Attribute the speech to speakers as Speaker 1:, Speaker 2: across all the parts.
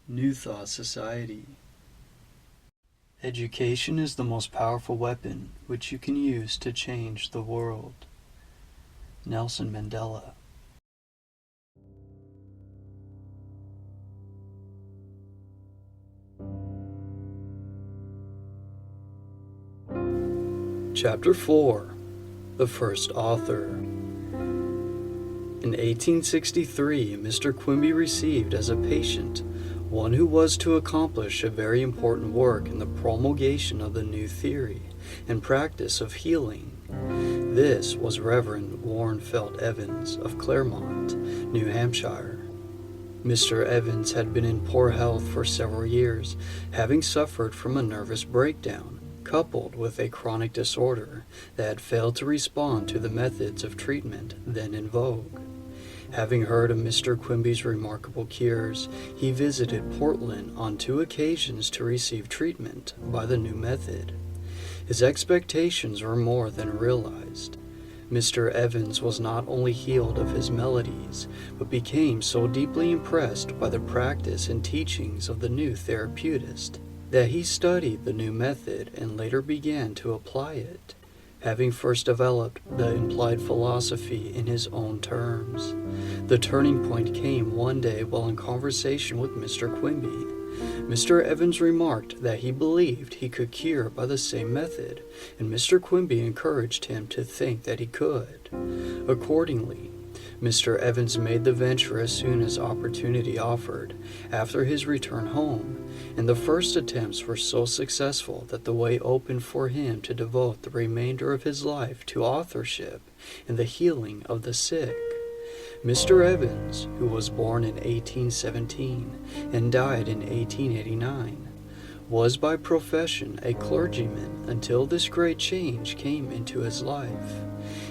Speaker 1: New Thought Society. Education is the most powerful weapon which you can use to change the world. Nelson Mandela. Chapter 4. The First Author. In 1863, Mr. Quimby received as a patient one who was to accomplish a very important work in the promulgation of the new theory and practice of healing. This was Reverend Warrenfeld Evans of Claremont, New Hampshire. Mr. Evans had been in poor health for several years, having suffered from a nervous breakdown, coupled with a chronic disorder that had failed to respond to the methods of treatment then in vogue. Having heard of Mr. Quimby's remarkable cures, he visited Portland on 2 occasions to receive treatment by the new method. His expectations were more than realized. Mr. Evans was not only healed of his maladies, but became so deeply impressed by the practice and teachings of the new therapeutist that he studied the new method and later began to apply it, having first developed the implied philosophy in his own terms. The turning point came one day while in conversation with Mr. Quimby. Mr. Evans remarked that he believed he could cure by the same method, and Mr. Quimby encouraged him to think that he could. Accordingly, Mr. Evans made the venture as soon as opportunity offered, after his return home, and the first attempts were so successful that the way opened for him to devote the remainder of his life to authorship and the healing of the sick. Mr. Evans, who was born in 1817 and died in 1889, was by profession a clergyman until this great change came into his life.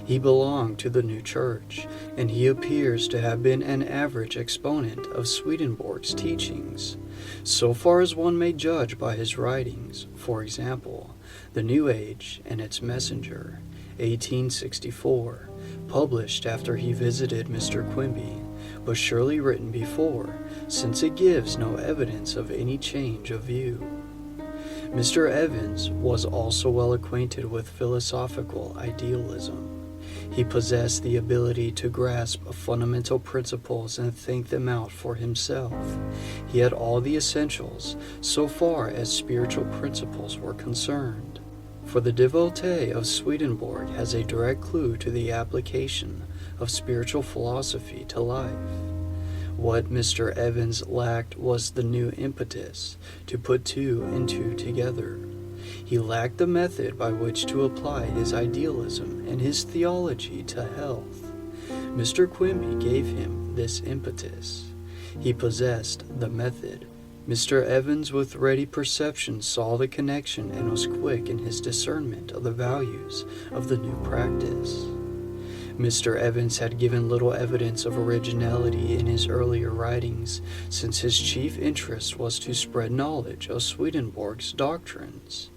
Speaker 1: He belonged to the new church, and he appears to have been an average exponent of Swedenborg's teachings, so far as one may judge by his writings. For example, The New Age and Its Messenger, 1864, published after he visited Mr. Quimby, but surely written before, since it gives no evidence of any change of view. Mr. Evans was also well acquainted with philosophical idealism. He possessed the ability to grasp fundamental principles and think them out for himself. He had all the essentials so far as spiritual principles were concerned. For the devotee of Swedenborg has a direct clue to the application of spiritual philosophy to life. What Mr. Evans lacked was the new impetus to put 2 and 2 together. He lacked the method by which to apply his idealism and his theology to health. Mr. Quimby gave him this impetus. He possessed the method. Mr. Evans, with ready perception, saw the connection and was quick in his discernment of the values of the new practice. Mr. Evans had given little evidence of originality in his earlier writings, since his chief interest was to spread knowledge of Swedenborg's doctrines.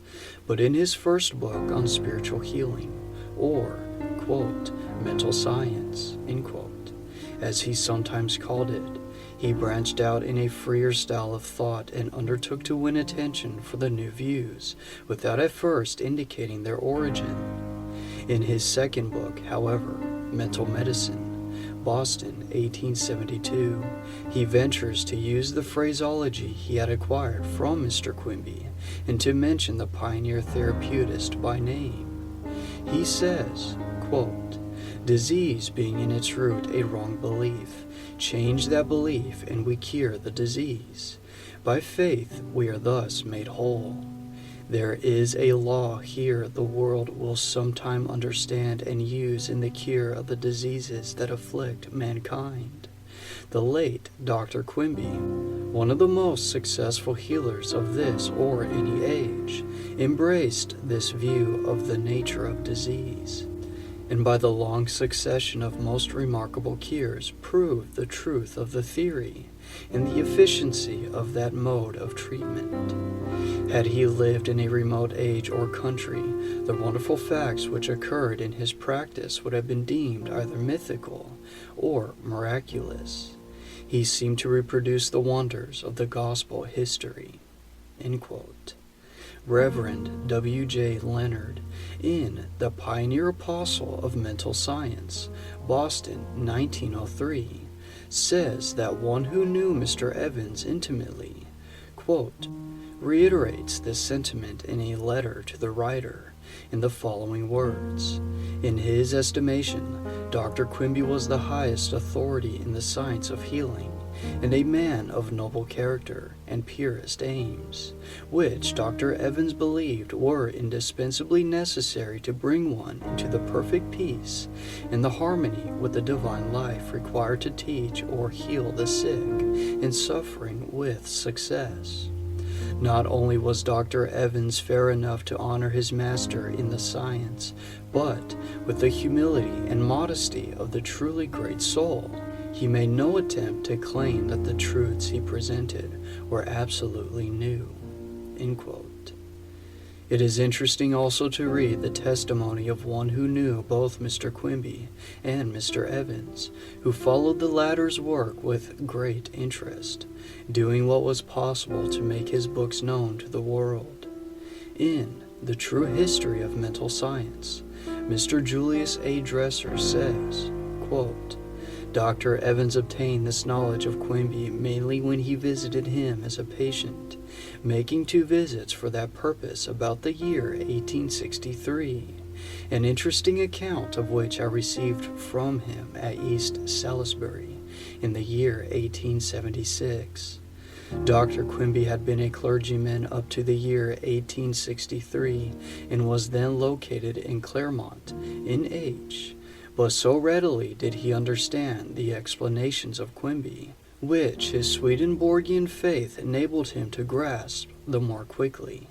Speaker 1: But in his first book on spiritual healing, or, quote, mental science, end quote, as he sometimes called it, he branched out in a freer style of thought and undertook to win attention for the new views, without at first indicating their origin. In his second book, however, Mental Medicine, Boston, 1872, he ventures to use the phraseology he had acquired from Mr. Quimby and to mention the pioneer therapeutist by name. He says, quote, disease being in its root a wrong belief, change that belief and we cure the disease. By faith we are thus made whole. There is a law here the world will sometime understand and use in the cure of the diseases that afflict mankind. The late Dr. Quimby, one of the most successful healers of this or any age, embraced this view of the nature of disease, and by the long succession of most remarkable cures proved the truth of the theory and the efficiency of that mode of treatment. Had he lived in a remote age or country, the wonderful facts which occurred in his practice would have been deemed either mythical or miraculous. He seemed to reproduce the wonders of the gospel history." End quote. Reverend W.J. Leonard, in The Pioneer Apostle of Mental Science, Boston, 1903, says that one who knew Mr. Evans intimately, quote, reiterates this sentiment in a letter to the writer in the following words. In his estimation, Dr. Quimby was the highest authority in the science of healing, and a man of noble character and purest aims, which Dr. Evans believed were indispensably necessary to bring one into the perfect peace and the harmony with the divine life required to teach or heal the sick and suffering with success. Not only was Dr. Evans fair enough to honor his master in the science, but with the humility and modesty of the truly great soul, he made no attempt to claim that the truths he presented were absolutely new. End quote. It is interesting also to read the testimony of one who knew both Mr. Quimby and Mr. Evans, who followed the latter's work with great interest, doing what was possible to make his books known to the world. In The True History of Mental Science, Mr. Julius A. Dresser says, quote, Dr. Evans obtained this knowledge of Quimby mainly when he visited him as a patient, making 2 visits for that purpose about the year 1863, an interesting account of which I received from him at East Salisbury in the year 1876. Dr. Quimby had been a clergyman up to the year 1863 and was then located in Claremont, in H. But so readily did he understand the explanations of Quimby, which his Swedenborgian faith enabled him to grasp the more quickly,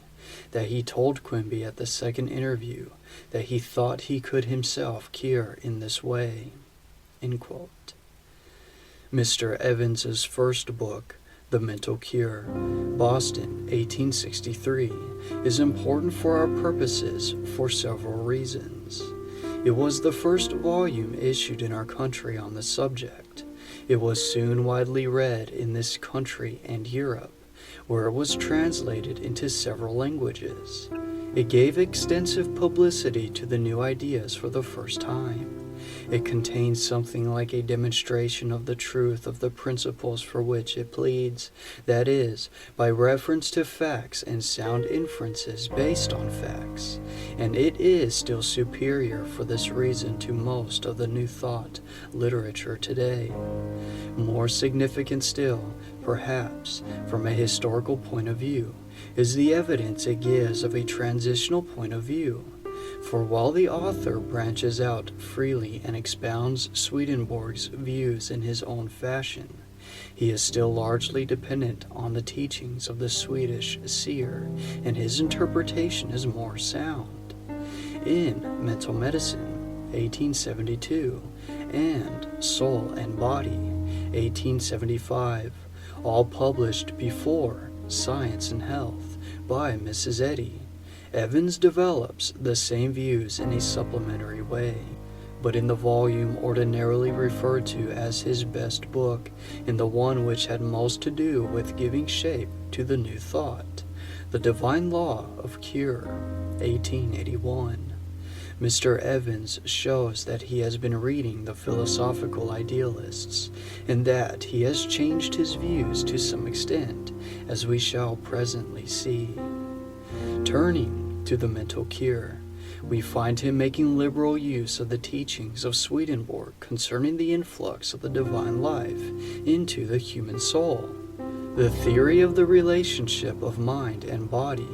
Speaker 1: that he told Quimby at the second interview that he thought he could himself cure in this way. End quote. Mr. Evans's first book, The Mental Cure, Boston, 1863, is important for our purposes for several reasons. It was the first volume issued in our country on the subject. It was soon widely read in this country and Europe, where it was translated into several languages. It gave extensive publicity to the new ideas for the first time. It contains something like a demonstration of the truth of the principles for which it pleads, that is, by reference to facts and sound inferences based on facts, and it is still superior for this reason to most of the New Thought literature today. More significant still, perhaps, from a historical point of view, is the evidence it gives of a transitional point of view. For while the author branches out freely and expounds Swedenborg's views in his own fashion, he is still largely dependent on the teachings of the Swedish seer, and his interpretation is more sound. In Mental Medicine, 1872, and Soul and Body, 1875, all published before Science and Health by Mrs. Eddy, Evans develops the same views in a supplementary way, but in the volume ordinarily referred to as his best book, in the one which had most to do with giving shape to the new thought, The Divine Law of Cure, 1881. Mr. Evans shows that he has been reading the philosophical idealists, and that he has changed his views to some extent, as we shall presently see. Turning to The Mental Cure, we find him making liberal use of the teachings of Swedenborg concerning the influx of the divine life into the human soul, the theory of the relationship of mind and body,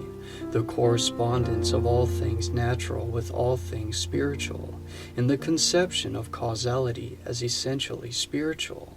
Speaker 1: the correspondence of all things natural with all things spiritual, and the conception of causality as essentially spiritual.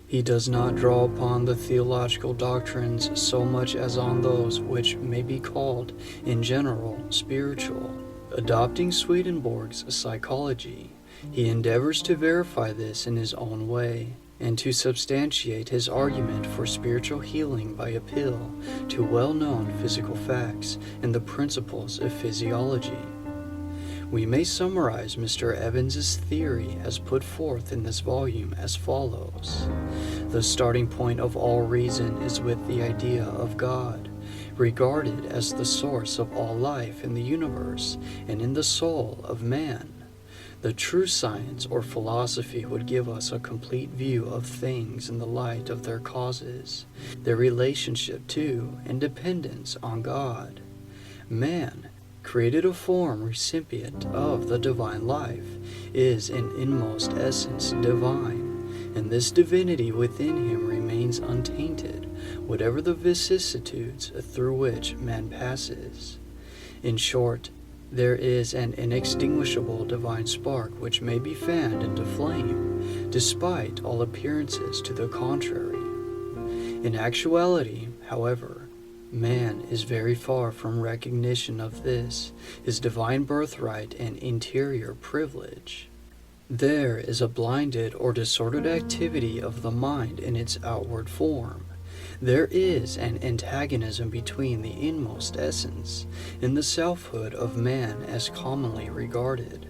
Speaker 1: He does not draw upon the theological doctrines so much as on those which may be called, in general, spiritual. Adopting Swedenborg's psychology, he endeavors to verify this in his own way, and to substantiate his argument for spiritual healing by appeal to well-known physical facts and the principles of physiology. We may summarize Mr. Evans's theory as put forth in this volume as follows. the starting point of all reason is with the idea of God, regarded as the source of all life in the universe and in the soul of man. The true science or philosophy would give us a complete view of things in the light of their causes, their relationship to and dependence on God. Man, created a form recipient of the divine life, is in inmost essence divine, and this divinity within him remains untainted, whatever the vicissitudes through which man passes. In short, there is an inextinguishable divine spark which may be fanned into flame, despite all appearances to the contrary. In actuality, however, man is very far from recognition of this, his divine birthright and interior privilege. There is a blinded or disordered activity of the mind in its outward form. There is an antagonism between the inmost essence and the selfhood of man as commonly regarded.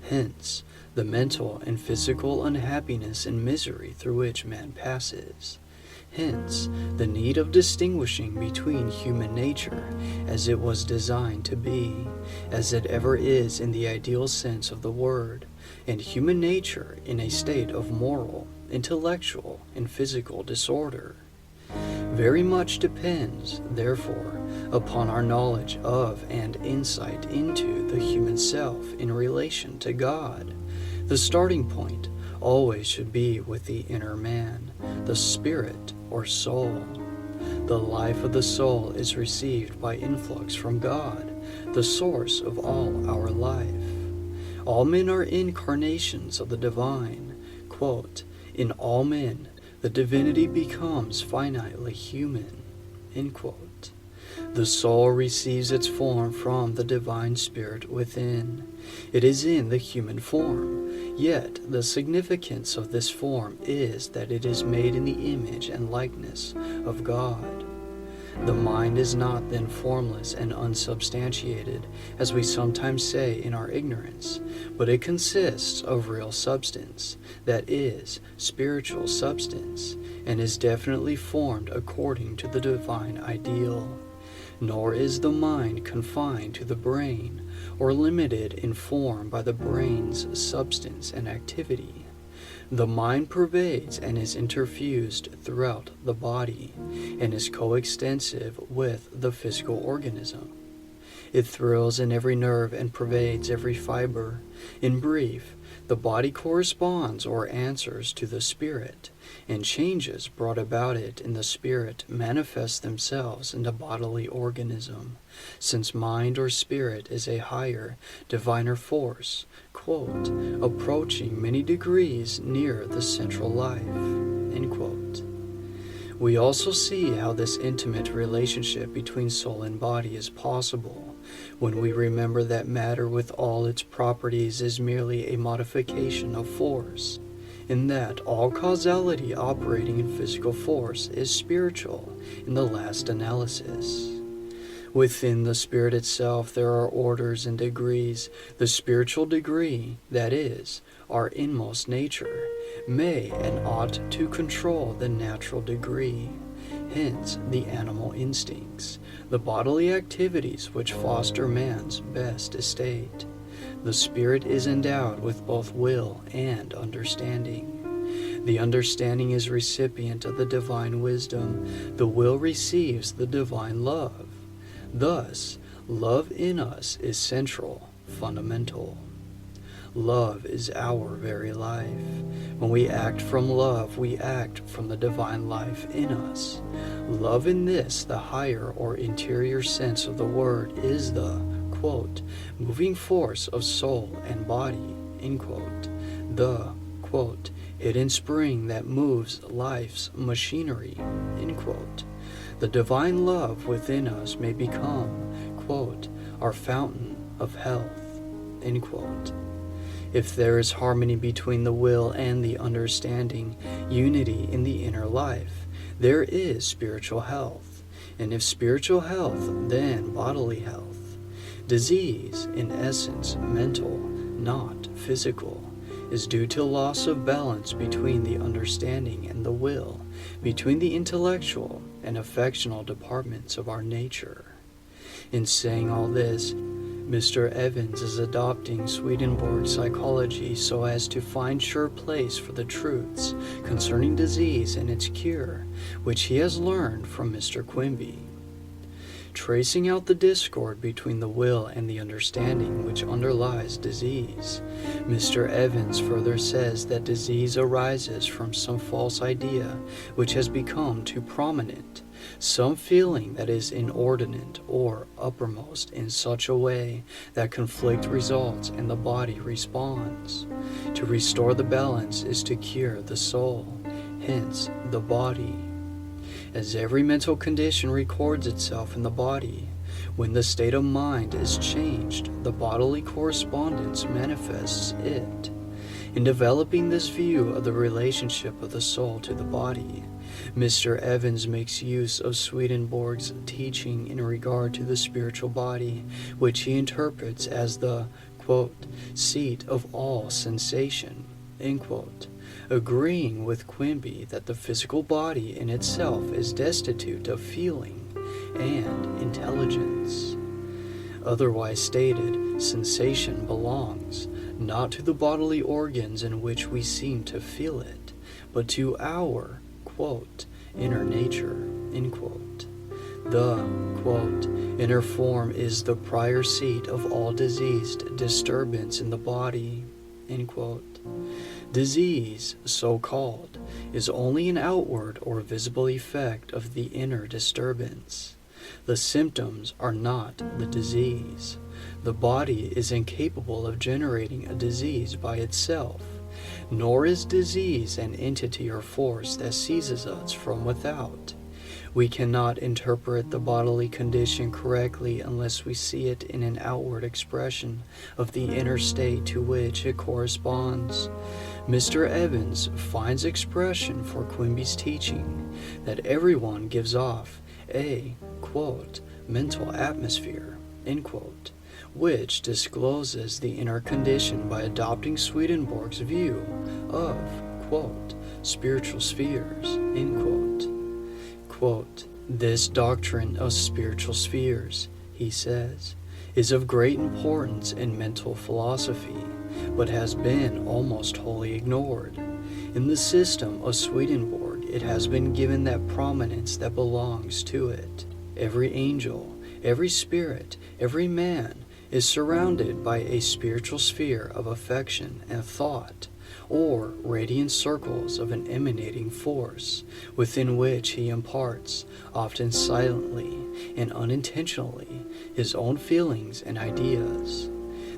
Speaker 1: Hence, the mental and physical unhappiness and misery through which man passes. Hence, the need of distinguishing between human nature, as it was designed to be, as it ever is in the ideal sense of the word, and human nature in a state of moral, intellectual, and physical disorder. Very much depends, therefore, upon our knowledge of and insight into the human self in relation to God. The starting point always should be with the inner man, the spirit or soul. The life of the soul is received by influx from God, the source of all our life. All men are incarnations of the divine. Quote, "In all men, the divinity becomes finitely human." End quote. The soul receives its form from the divine spirit within. It is in the human form, yet the significance of this form is that it is made in the image and likeness of God. The mind is not then formless and unsubstantiated, as we sometimes say in our ignorance, but it consists of real substance, that is, spiritual substance, and is definitely formed according to the divine ideal. Nor is the mind confined to the brain, or limited in form by the brain's substance and activity. The mind pervades and is interfused throughout the body, and is coextensive with the physical organism. It thrills in every nerve and pervades every fiber. In brief, the body corresponds or answers to the spirit, and changes brought about it in the spirit manifest themselves in the bodily organism, since mind or spirit is a higher, diviner force, quote, approaching many degrees near the central life, end quote. We also see how this intimate relationship between soul and body is possible when we remember that matter with all its properties is merely a modification of force, in that all causality operating in physical force is spiritual in the last analysis. Within the spirit itself there are orders and degrees. The spiritual degree, that is, our inmost nature, may and ought to control the natural degree, hence the animal instincts, the bodily activities which foster man's best estate. The spirit is endowed with both will and understanding. The understanding is recipient of the divine wisdom. The will receives the divine love. Thus, love in us is central, fundamental. Love is our very life. When we act from love, we act from the divine life in us. Love in this, the higher or interior sense of the word, is the, quote, moving force of soul and body, end quote. The, quote, hidden spring that moves life's machinery, end quote. The divine love within us may become, quote, our fountain of health, end quote. If there is harmony between the will and the understanding, unity in the inner life, there is spiritual health. And if spiritual health, then bodily health. Disease, in essence, mental, not physical. is due to loss of balance between the understanding and the will, between the intellectual and affectional departments of our nature. In saying all this, Mr. Evans is adopting Swedenborg psychology so as to find sure place for the truths concerning disease and its cure, which he has learned from Mr. Quimby. Tracing out the discord between the will and the understanding which underlies disease, Mr. Evans further says that disease arises from some false idea which has become too prominent, some feeling that is inordinate or uppermost in such a way that conflict results and the body responds. To restore the balance is to cure the soul, hence the body. As every mental condition records itself in the body, when the state of mind is changed, the bodily correspondence manifests it. In developing this view of the relationship of the soul to the body, Mr. Evans makes use of Swedenborg's teaching in regard to the spiritual body, which he interprets as the, quote, seat of all sensation, end quote, agreeing with Quimby that the physical body in itself is destitute of feeling and intelligence. Otherwise stated, sensation belongs not to the bodily organs in which we seem to feel it, but to our, quote, inner nature, end quote. The, quote, inner form is the prior seat of all diseased disturbance in the body, end quote. Disease, so called, is only an outward or visible effect of the inner disturbance. The symptoms are not the disease. The body is incapable of generating a disease by itself, nor is disease an entity or force that seizes us from without. We cannot interpret the bodily condition correctly unless we see it in an outward expression of the inner state to which it corresponds. Mr. Evans finds expression for Quimby's teaching that everyone gives off a, quote, mental atmosphere, end quote, which discloses the inner condition by adopting Swedenborg's view of, quote, spiritual spheres, end quote. Quote, this doctrine of spiritual spheres, he says, is of great importance in mental philosophy, but has been almost wholly ignored. In the system of Swedenborg, it has been given that prominence that belongs to it. Every angel, every spirit, every man is surrounded by a spiritual sphere of affection and thought, or radiant circles of an emanating force, within which he imparts, often silently and unintentionally, his own feelings and ideas.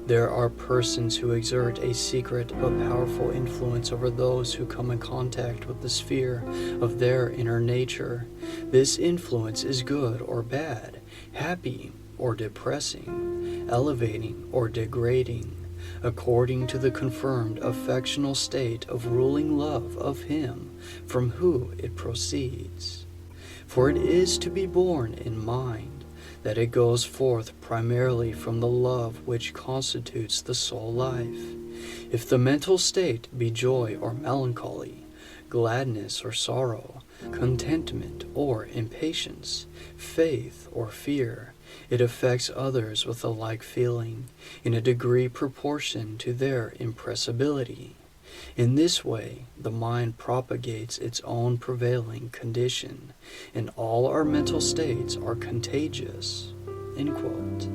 Speaker 1: There are persons who exert a secret but powerful influence over those who come in contact with the sphere of their inner nature. This influence is good or bad, happy or depressing, elevating or degrading, according to the confirmed affectional state of ruling love of him from whom it proceeds. For it is to be borne in mind that it goes forth primarily from the love which constitutes the soul life. If the mental state be joy or melancholy, gladness or sorrow, contentment or impatience, faith or fear, it affects others with a like feeling, in a degree proportioned to their impressibility. In this way, the mind propagates its own prevailing condition, and all our mental states are contagious. End quote.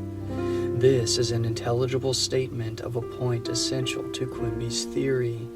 Speaker 1: This is an intelligible statement of a point essential to Quimby's theory.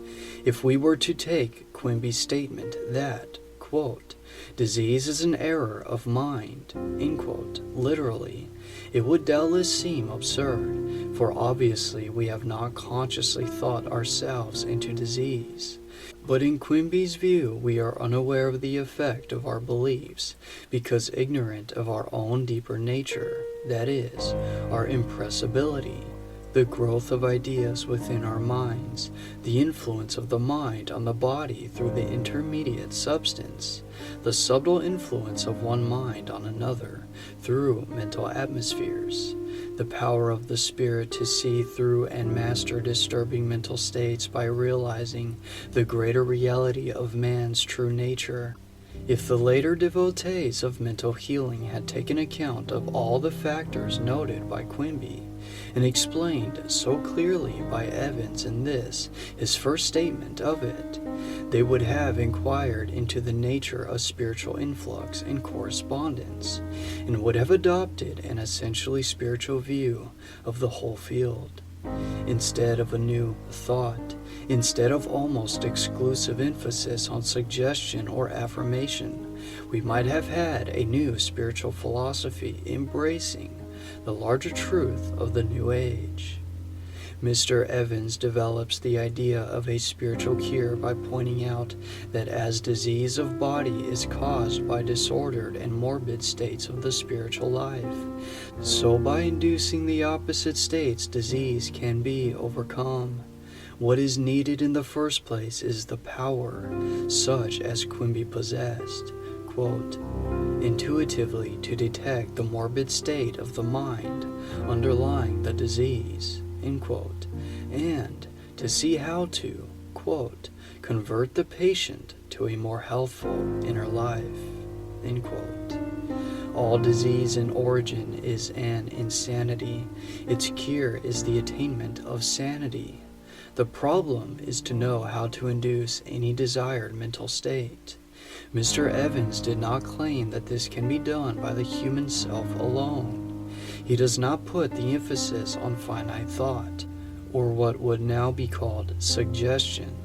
Speaker 1: If we were to take Quimby's statement that, quote, disease is an error of mind, end quote, literally, it would doubtless seem absurd, for obviously we have not consciously thought ourselves into disease. But in Quimby's view, we are unaware of the effect of our beliefs, because ignorant of our own deeper nature, that is, our impressibility, the growth of ideas within our minds, the influence of the mind on the body through the intermediate substance, the subtle influence of one mind on another through mental atmospheres, the power of the spirit to see through and master disturbing mental states by realizing the greater reality of man's true nature. If the later devotees of mental healing had taken account of all the factors noted by Quimby and explained so clearly by Evans in this, his first statement of it, they would have inquired into the nature of spiritual influx and correspondence, and would have adopted an essentially spiritual view of the whole field. Instead of a new thought, instead of almost exclusive emphasis on suggestion or affirmation, we might have had a new spiritual philosophy embracing the larger truth of the New Age. Mr. Evans develops the idea of a spiritual cure by pointing out that as disease of body is caused by disordered and morbid states of the spiritual life, so by inducing the opposite states disease can be overcome. What is needed in the first place is the power, such as Quimby possessed, quote, intuitively to detect the morbid state of the mind underlying the disease, end quote, and to see how to, quote, convert the patient to a more healthful inner life, end quote. All disease in origin is an insanity. Its cure is the attainment of sanity. The problem is to know how to induce any desired mental state. Mr. Evans did not claim that this can be done by the human self alone. He does not put the emphasis on finite thought, or what would now be called suggestion.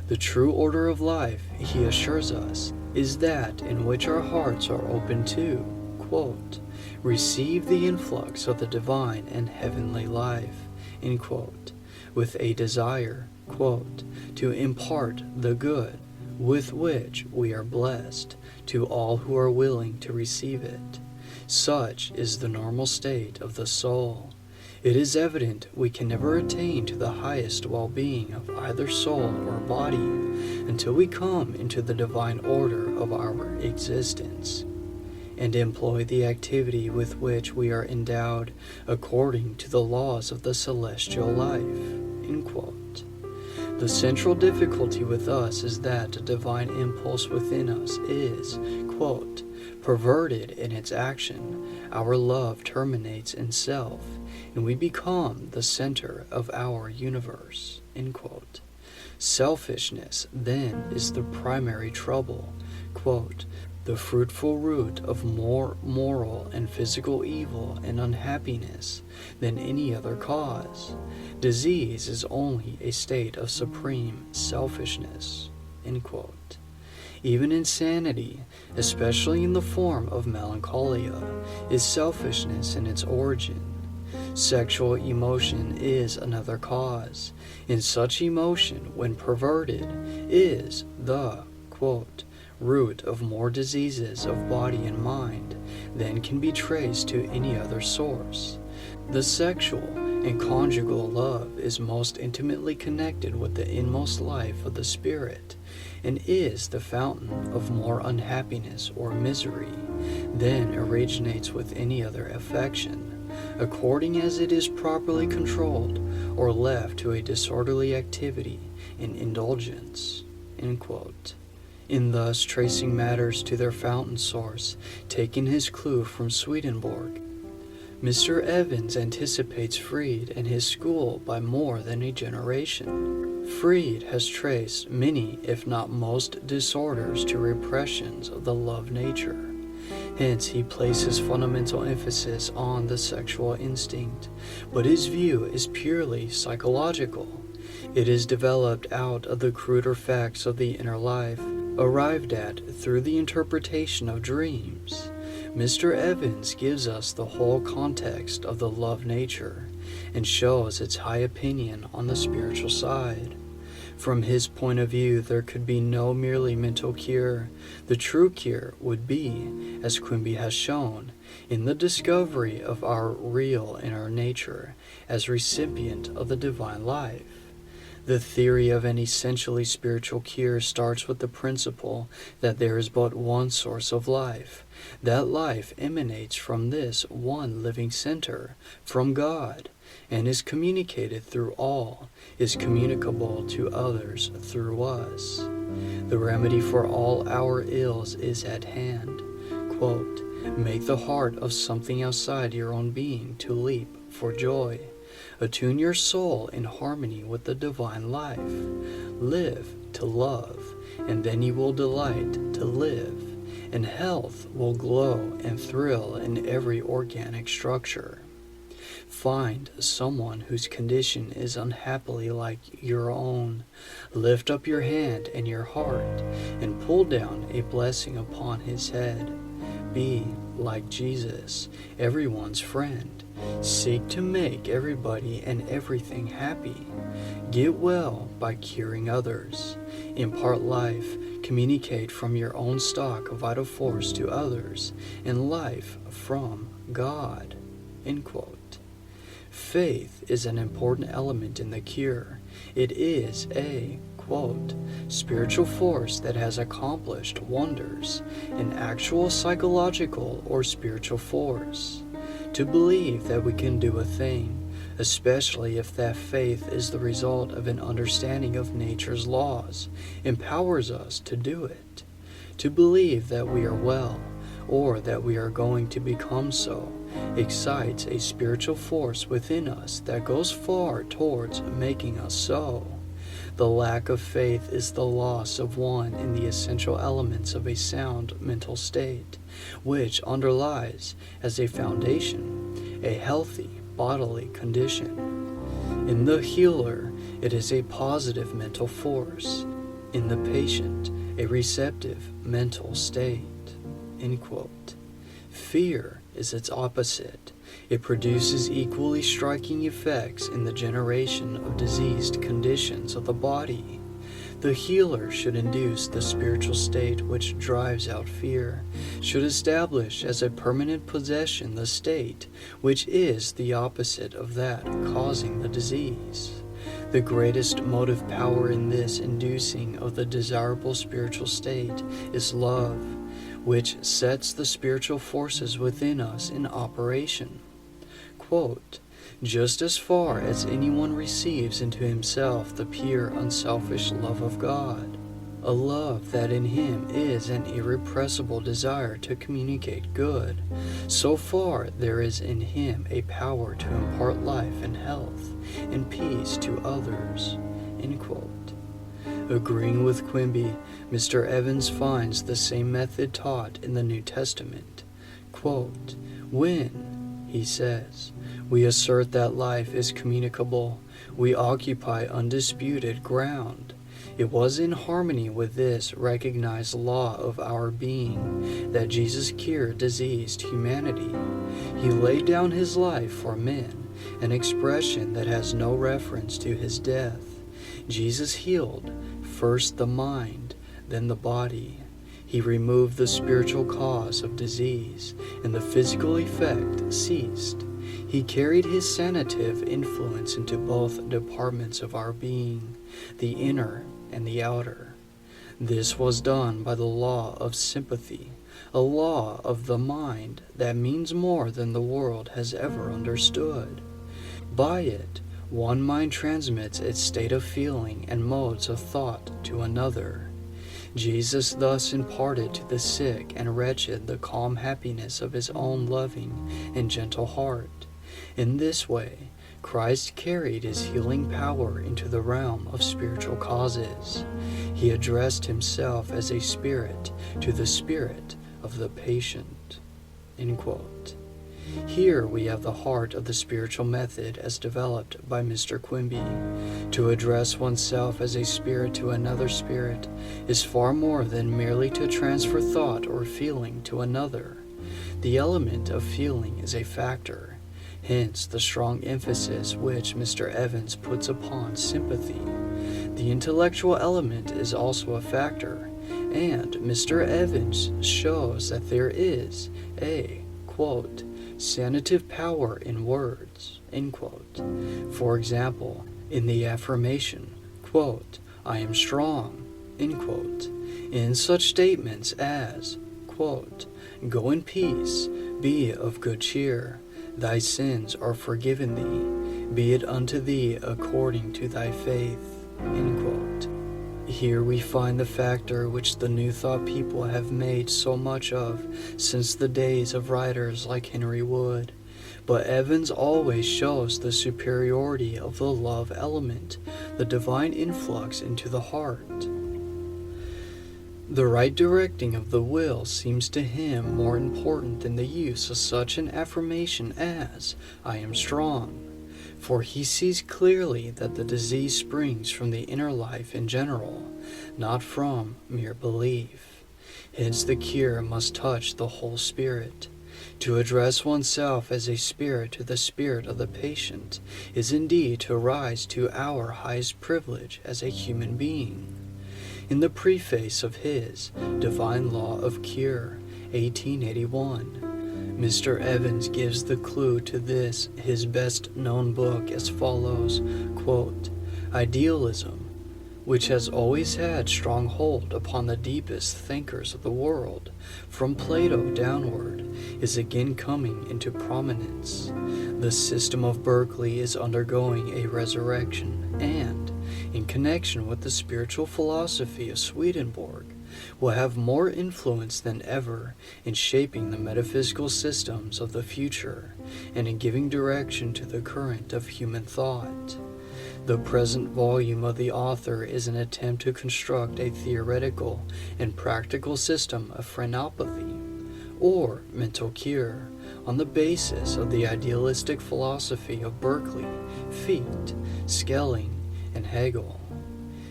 Speaker 1: The true order of life, he assures us, is that in which our hearts are open to, quote, receive the influx of the divine and heavenly life, end quote, with a desire, quote, to impart the good with which we are blessed to all who are willing to receive it. Such is the normal state of the soul. It is evident we can never attain to the highest well-being of either soul or body until we come into the divine order of our existence and employ the activity with which we are endowed according to the laws of the celestial life, end quote. The central difficulty with us is that a divine impulse within us is, quote, perverted in its action. Our love terminates in self, and we become the center of our universe, end quote. Selfishness, then, is the primary trouble, quote, the fruitful root of more moral and physical evil and unhappiness than any other cause. Disease is only a state of supreme selfishness, end quote. Even insanity, especially in the form of melancholia, is selfishness in its origin. Sexual emotion is another cause, and such emotion, when perverted, is the, quote, root of more diseases of body and mind than can be traced to any other source. The sexual and conjugal love is most intimately connected with the inmost life of the spirit, and is the fountain of more unhappiness or misery than originates with any other affection, according as it is properly controlled or left to a disorderly activity and indulgence, end quote. In thus tracing matters to their fountain source, taking his clue from Swedenborg, Mr. Evans anticipates Freud and his school by more than a generation. Freud has traced many, if not most, disorders to repressions of the love nature. Hence, he places fundamental emphasis on the sexual instinct, but his view is purely psychological. It is developed out of the cruder facts of the inner life, arrived at through the interpretation of dreams. Mr. Evans gives us the whole context of the love nature and shows its high opinion on the spiritual side. From his point of view, there could be no merely mental cure. The true cure would be, as Quimby has shown, in the discovery of our real inner nature as recipient of the divine life. The theory of an essentially spiritual cure starts with the principle that there is but one source of life. That life emanates from this one living center, from God, and is communicated through all, is communicable to others through us. The remedy for all our ills is at hand. Quote, "Make the heart of something outside your own being to leap for joy. Attune your soul in harmony with the divine life. Live to love, and then you will delight to live, and health will glow and thrill in every organic structure. Find someone whose condition is unhappily like your own. Lift up your hand and your heart, and pull down a blessing upon his head. Be like Jesus, everyone's friend. Seek to make everybody and everything happy. Get well by curing others. Impart life. Communicate from your own stock of vital force to others, and life from God." End quote. Faith is an important element in the cure. It is a, quote, "spiritual force that has accomplished wonders, an actual psychological or spiritual force." To believe that we can do a thing, especially if that faith is the result of an understanding of nature's laws, empowers us to do it. To believe that we are well, or that we are going to become so, excites a spiritual force within us that goes far towards making us so. The lack of faith is the loss of one in the essential elements of a sound mental state, which underlies, as a foundation, a healthy bodily condition. In the healer, it is a positive mental force. In the patient, a receptive mental state. End quote. Fear is its opposite. It produces equally striking effects in the generation of diseased conditions of the body. The healer should induce the spiritual state which drives out fear, should establish as a permanent possession the state which is the opposite of that causing the disease. The greatest motive power in this inducing of the desirable spiritual state is love, which sets the spiritual forces within us in operation. Quote, "Just as far as anyone receives into himself the pure, unselfish love of God, a love that in him is an irrepressible desire to communicate good, so far there is in him a power to impart life and health and peace to others." End quote. Agreeing with Quimby, Mr. Evans finds the same method taught in the New Testament. Quote, "When," he says, "we assert that life is communicable, we occupy undisputed ground. It was in harmony with this recognized law of our being that Jesus cured diseased humanity. He laid down his life for men, an expression that has no reference to his death. Jesus healed first the mind, then the body. He removed the spiritual cause of disease, and the physical effect ceased. He carried his sanative influence into both departments of our being, the inner and the outer. This was done by the law of sympathy, a law of the mind that means more than the world has ever understood. By it, one mind transmits its state of feeling and modes of thought to another. Jesus thus imparted to the sick and wretched the calm happiness of his own loving and gentle heart. In this way, Christ carried his healing power into the realm of spiritual causes. He addressed himself as a spirit to the spirit of the patient." End quote. Here we have the heart of the spiritual method as developed by Mr. Quimby. To address oneself as a spirit to another spirit is far more than merely to transfer thought or feeling to another. The element of feeling is a factor, hence the strong emphasis which Mr. Evans puts upon sympathy. The intellectual element is also a factor, and Mr. Evans shows that there is a, quote, sanative power in words, end quote. For example, in the affirmation, quote, I am strong, end quote, in such statements as, quote, go in peace, be of good cheer, thy sins are forgiven thee, be it unto thee according to thy faith, end quote. Here we find the factor which the New Thought people have made so much of since the days of writers like Henry Wood. But Evans always shows the superiority of the love element, the divine influx into the heart. The right directing of the will seems to him more important than the use of such an affirmation as, I am strong. For he sees clearly that the disease springs from the inner life in general, not from mere belief. Hence the cure must touch the whole spirit. To address oneself as a spirit to the spirit of the patient is indeed to rise to our highest privilege as a human being. In the preface of his Divine Law of Cure, 1881, Mr. Evans gives the clue to this, his best-known book, as follows, quote, Idealism, which has always had strong hold upon the deepest thinkers of the world, from Plato downward, is again coming into prominence. The system of Berkeley is undergoing a resurrection, and, in connection with the spiritual philosophy of Swedenborg, will have more influence than ever in shaping the metaphysical systems of the future and in giving direction to the current of human thought. The present volume of the author is an attempt to construct a theoretical and practical system of phrenopathy, or mental cure, on the basis of the idealistic philosophy of Berkeley, Fichte, Schelling, and Hegel.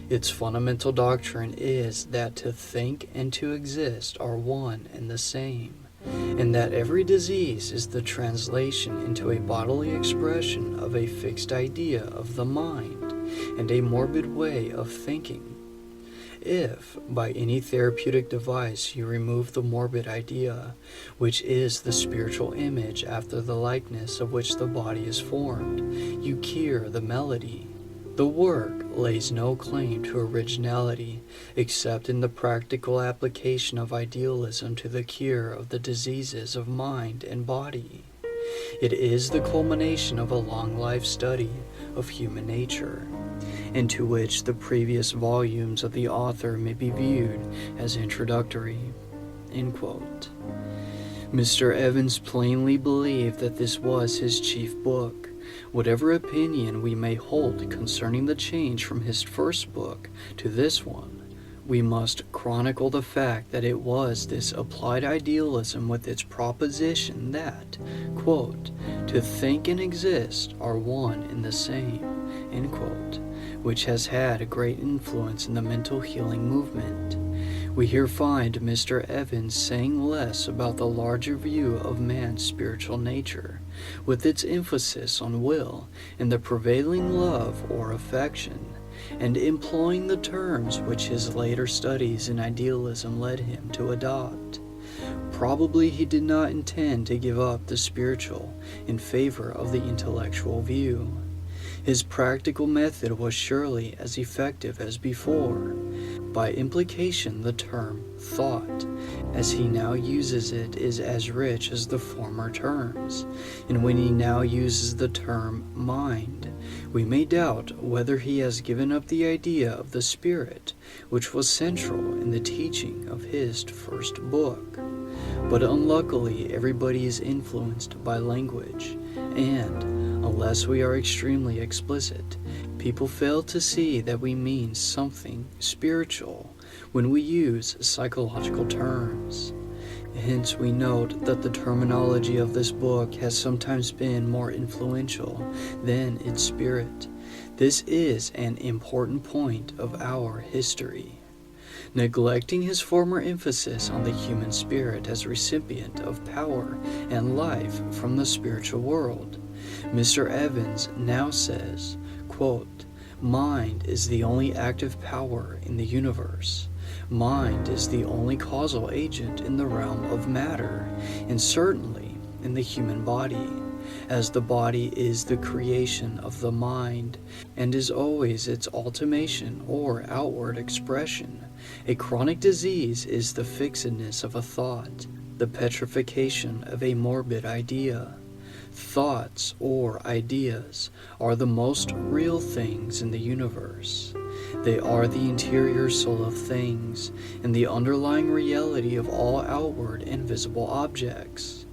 Speaker 1: Its fundamental doctrine is that to think and to exist are one and the same, and that every disease is the translation into a bodily expression of a fixed idea of the mind and a morbid way of thinking. If, by any therapeutic device, you remove the morbid idea, which is the spiritual image after the likeness of which the body is formed, you cure the malady. The work lays no claim to originality, except in the practical application of idealism to the cure of the diseases of mind and body. It is the culmination of a long life study of human nature, into which the previous volumes of the author may be viewed as introductory. End quote. Mr. Evans plainly believed that this was his chief book. Whatever opinion we may hold concerning the change from his first book to this one, we must chronicle the fact that it was this applied idealism with its proposition that, quote, to think and exist are one and the same, end quote, which has had a great influence in the mental healing movement. We here find Mr. Evans saying less about the larger view of man's spiritual nature, with its emphasis on will and the prevailing love or affection, and employing the terms which his later studies in idealism led him to adopt. Probably he did not intend to give up the spiritual in favor of the intellectual view. His practical method was surely as effective as before. By implication, the term thought, as he now uses it, is as rich as the former terms, and when he now uses the term mind, we may doubt whether he has given up the idea of the spirit, which was central in the teaching of his first book. But unluckily, everybody is influenced by language, and, unless we are extremely explicit, people fail to see that we mean something spiritual when we use psychological terms. Hence, we note that the terminology of this book has sometimes been more influential than its spirit. This is an important point of our history. Neglecting his former emphasis on the human spirit as recipient of power and life from the spiritual world, Mr. Evans now says, quote, Mind is the only active power in the universe. Mind is the only causal agent in the realm of matter, and certainly in the human body, as the body is the creation of the mind, and is always its ultimation or outward expression. A chronic disease is the fixedness of a thought, the petrification of a morbid idea. Thoughts or ideas are the most real things in the universe. They are the interior soul of things and the underlying reality of all outward and visible objects.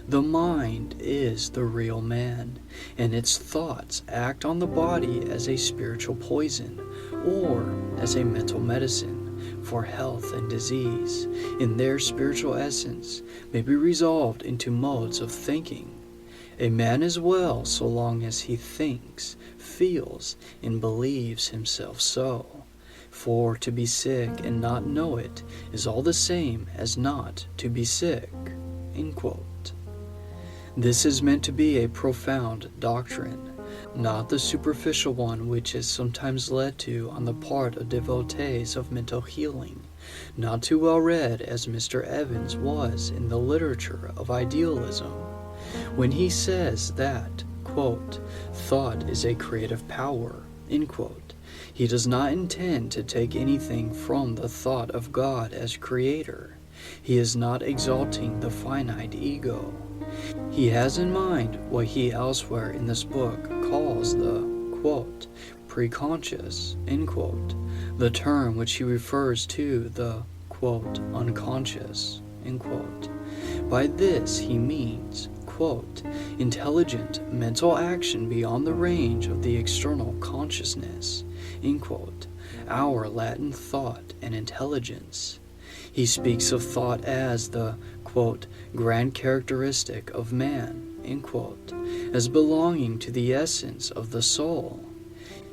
Speaker 1: The mind is the real man, and its thoughts act on the body as a spiritual poison or as a mental medicine for health and disease, and their spiritual essence may be resolved into modes of thinking. A man is well so long as he thinks, feels, and believes himself so. For to be sick and not know it is all the same as not to be sick." End quote. This is meant to be a profound doctrine, not the superficial one which is sometimes led to on the part of devotees of mental healing, not too well read as Mr. Evans was in the literature of idealism. When he says that, quote, "thought is a creative power," end quote, he does not intend to take anything from the thought of God as creator. He is not exalting the finite ego. He has in mind what he elsewhere in this book calls the, quote, preconscious, end quote, the term which he refers to the, quote, unconscious, end quote. By this he means, quote, intelligent mental action beyond the range of the external consciousness, end quote, our Latin thought and intelligence. He speaks of thought as the, quote, grand characteristic of man, end quote, as belonging to the essence of the soul.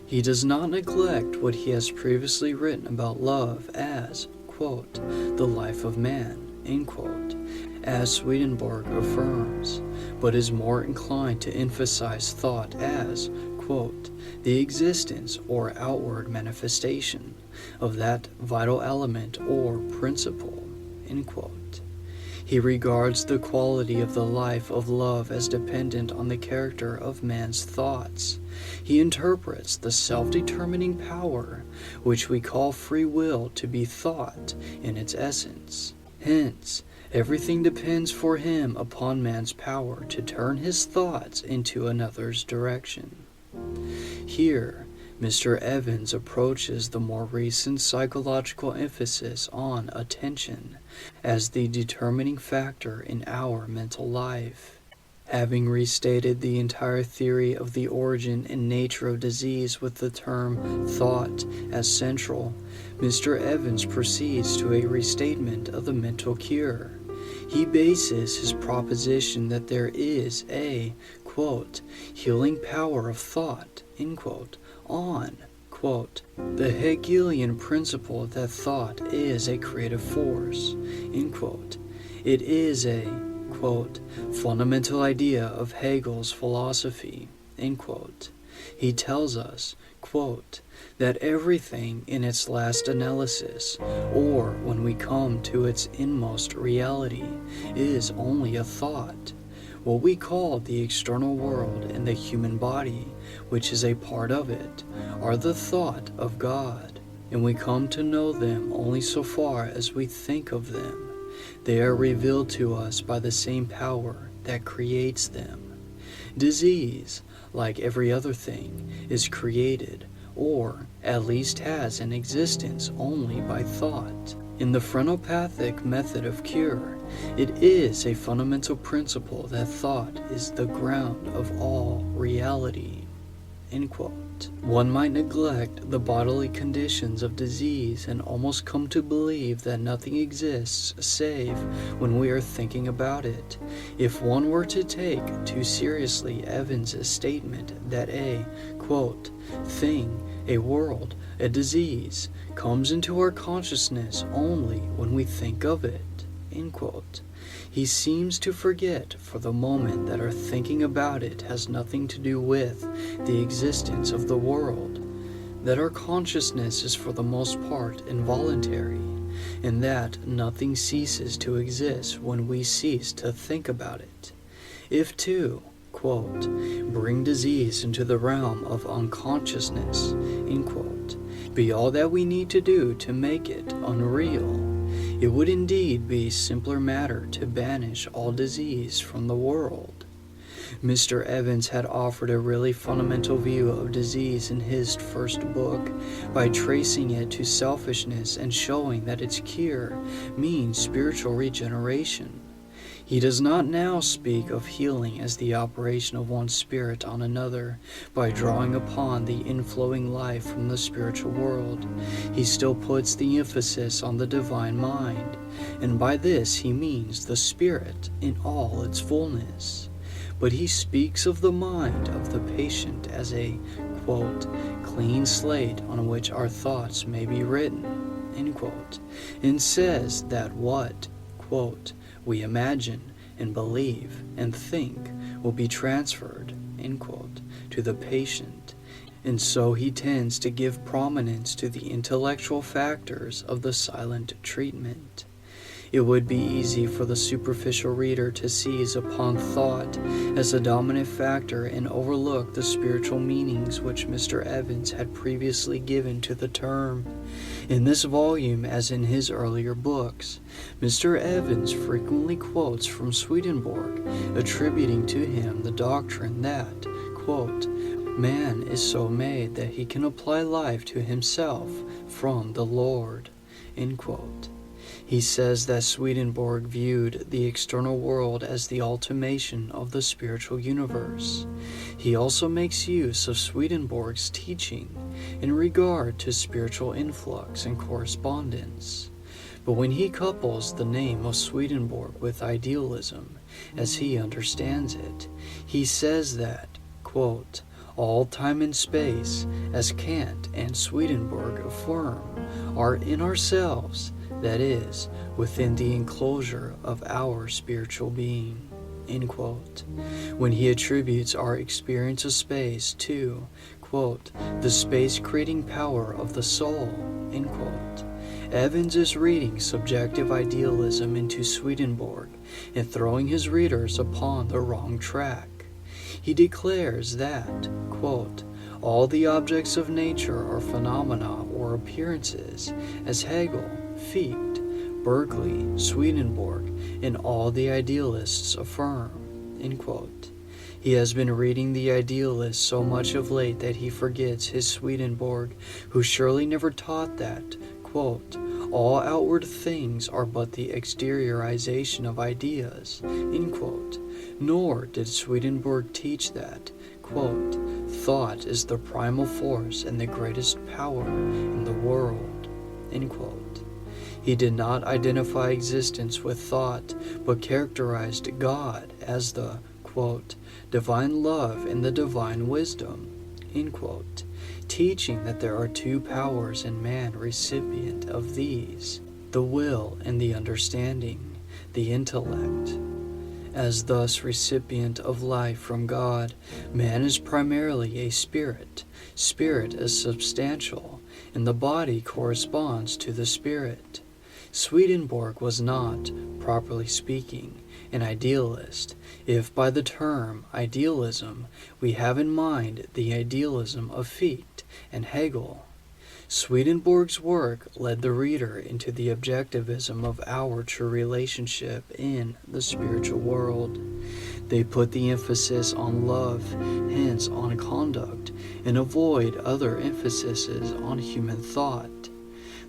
Speaker 1: He does not neglect what he has previously written about love as, quote, the life of man, end quote, as Swedenborg affirms, but is more inclined to emphasize thought as, quote, the existence or outward manifestation of that vital element or principle, end quote. He regards the quality of the life of love as dependent on the character of man's thoughts. He interprets the self-determining power, which we call free will, to be thought in its essence. Hence, everything depends for him upon man's power to turn his thoughts into another's direction. Here, Mr. Evans approaches the more recent psychological emphasis on attention as the determining factor in our mental life. Having restated the entire theory of the origin and nature of disease with the term thought as central, Mr. Evans proceeds to a restatement of the mental cure. He bases his proposition that there is a, quote, healing power of thought, end quote, on, quote, the Hegelian principle that thought is a creative force, end quote. It is a, quote, fundamental idea of Hegel's philosophy, end quote. He tells us, quote, that everything in its last analysis, or when we come to its inmost reality, is only a thought. What we call the external world and the human body, which is a part of it, are the thought of God, and we come to know them only so far as we think of them. They are revealed to us by the same power that creates them. Disease, like every other thing, is created, or at least has an existence only by thought. In the phrenopathic method of cure, it is a fundamental principle that thought is the ground of all reality. End quote. One might neglect the bodily conditions of disease and almost come to believe that nothing exists save when we are thinking about it. If one were to take too seriously Evans's statement that a, quote, thing, a world, a disease, comes into our consciousness only when we think of it, end quote, he seems to forget for the moment that our thinking about it has nothing to do with the existence of the world. that our consciousness is for the most part involuntary, and that nothing ceases to exist when we cease to think about it. If to, quote, bring disease into the realm of unconsciousness, end quote, be all that we need to do to make it unreal, it would indeed be simpler matter to banish all disease from the world. Mr. Evans had offered a really fundamental view of disease in his first book by tracing it to selfishness and showing that its cure means spiritual regeneration. He does not now speak of healing as the operation of one spirit on another by drawing upon the inflowing life from the spiritual world. He still puts the emphasis on the divine mind, and by this he means the spirit in all its fullness. But he speaks of the mind of the patient as a, quote, clean slate on which our thoughts may be written, end quote, and says that what, quote, we imagine and believe and think will be transferred, end quote, to the patient. And so he tends to give prominence to the intellectual factors of the silent treatment. It would be easy for the superficial reader to seize upon thought as the dominant factor and overlook the spiritual meanings which Mr. Evans had previously given to the term. In this volume, as in his earlier books, Mr. Evans frequently quotes from Swedenborg, attributing to him the doctrine that, quote, man is so made that he can apply life to himself from the Lord, end quote. He says that Swedenborg viewed the external world as the ultimation of the spiritual universe. He also makes use of Swedenborg's teaching in regard to spiritual influx and correspondence. But when he couples the name of Swedenborg with idealism, as he understands it, he says that, quote, all time and space, as Kant and Swedenborg affirm, are in ourselves, that is, within the enclosure of our spiritual being, end quote. When he attributes our experience of space to, quote, the space-creating power of the soul, end quote, Evans is reading subjective idealism into Swedenborg and throwing his readers upon the wrong track. He declares that, quote, all the objects of nature are phenomena or appearances, as Hegel, Fichte, Berkeley, Swedenborg, and all the idealists affirm, end quote. He has been reading the idealists so much of late that he forgets his Swedenborg, who surely never taught that, quote, all outward things are but the exteriorization of ideas, end quote. Nor did Swedenborg teach that, quote, thought is the primal force and the greatest power in the world, end quote. He did not identify existence with thought, but characterized God as the, quote, divine love and the divine wisdom, end quote, teaching that there are two powers in man recipient of these, the will and the understanding, the intellect. As thus recipient of life from God, man is primarily a spirit. Spirit is substantial, and the body corresponds to the spirit. Swedenborg was not, properly speaking, an idealist, if by the term idealism we have in mind the idealism of Fichte and Hegel. Swedenborg's work led the reader into the objectivism of our true relationship in the spiritual world. They put the emphasis on love, hence on conduct, and avoid other emphases on human thought.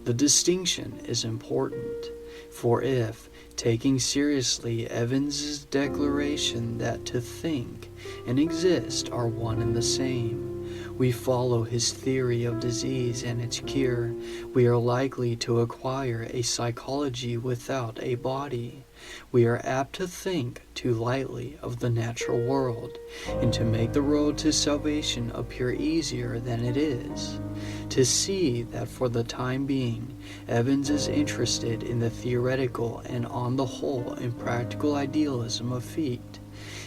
Speaker 1: The distinction is important, for if, taking seriously Evans's declaration that to think and exist are one and the same, we follow his theory of disease and its cure, we are likely to acquire a psychology without a body. We are apt to think too lightly of the natural world, and to make the road to salvation appear easier than it is. To see that for the time being, Evans is interested in the theoretical and on the whole impractical idealism of Fichte,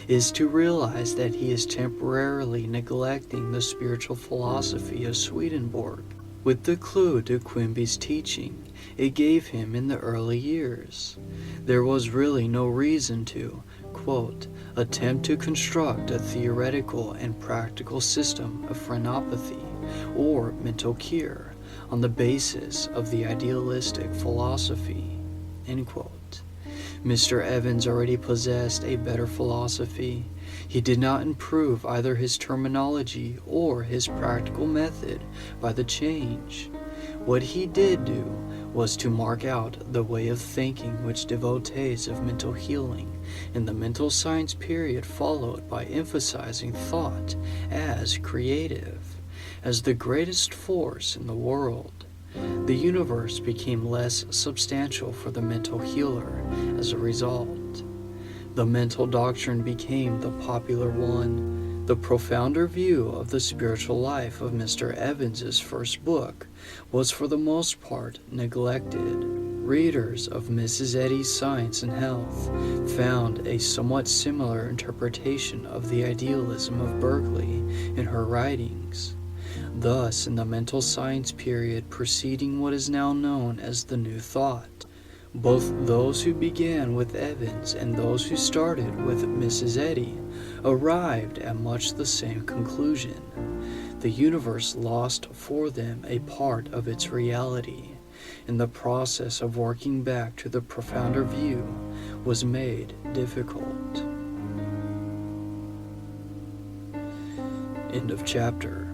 Speaker 1: is to realize that he is temporarily neglecting the spiritual philosophy of Swedenborg. With the clue to Quimby's teaching it gave him in the early years, there was really no reason to, quote, attempt to construct a theoretical and practical system of phrenopathy or mental cure on the basis of the idealistic philosophy, end quote. Mr. Evans already possessed a better philosophy. He did not improve either his terminology or his practical method by the change. What he did do was to mark out the way of thinking which devotees of mental healing in the mental science period followed by emphasizing thought as creative, as the greatest force in the world. The universe became less substantial for the mental healer as a result. The mental doctrine became the popular one. The profounder view of the spiritual life of Mr. Evans's first book was for the most part neglected. Readers of Mrs. Eddy's Science and Health found a somewhat similar interpretation of the idealism of Berkeley in her writings. Thus, in the mental science period preceding what is now known as the New Thought, both those who began with Evans and those who started with Mrs. Eddy arrived at much the same conclusion. The universe lost for them a part of its reality, and the process of working back to the profounder view was made difficult. End of chapter.